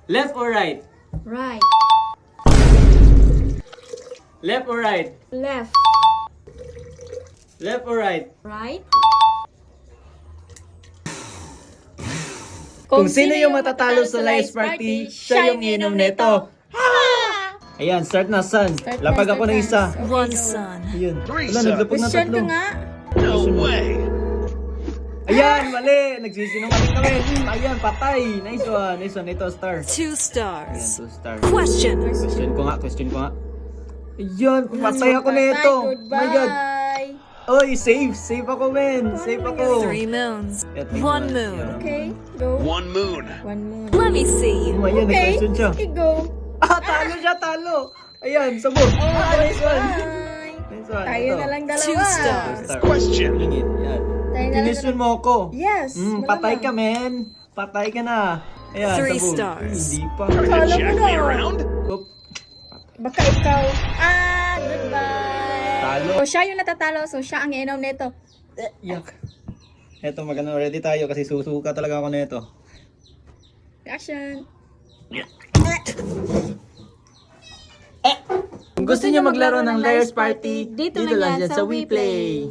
Left or right? Right. Left or right? Left. Left or right? Right. Kung sino yung matatalo sa Lies Party, siya yung iinom nito. Ayan, start na, son. Start na, Lapag ako start ng na. isa. Okay, One go. son. Ayun. Three, Wala, son. naglapag na Question tatlo. ka nga. No way! Ayan, mali. Nagsisinungaling kami. Ayan, patay. Nice one. Nice one. Ito, star. 2 Ayan, stars. 2 star. Question. Question ko nga. Ayan, patay ako na ito. Goodbye. My God. Oy, save. Save ako, men. Save ako. 3 moons. At may 1 one. moon. Ayan. Okay, go. One moon. One more. Let me see. Ayan, Okay, nag-question siya. sige, go. Talo siya, talo. Ayan, sabog. Nice one. Bye. Nice one. Tayo Ito. na lang 2 dalawa. stars. Star. Question. Lingit. Yan. Tayo na lang Kinisyon mo ako. Yes. Patay malamang. ka, men. Patay ka na. Ayan, 3 sabog. stars. Hindi pa. Trying Kala to mo jack na. me around? Oop. Baka ikaw. Goodbye. Talo. So, siya yung natatalo. So, siya ang inom nito. Yak. Eto, magano ready tayo kasi susuka talaga ako nito. Reaction. Kung gusto niyo maglaro ng Liars Party, dito na yan sa WePlay.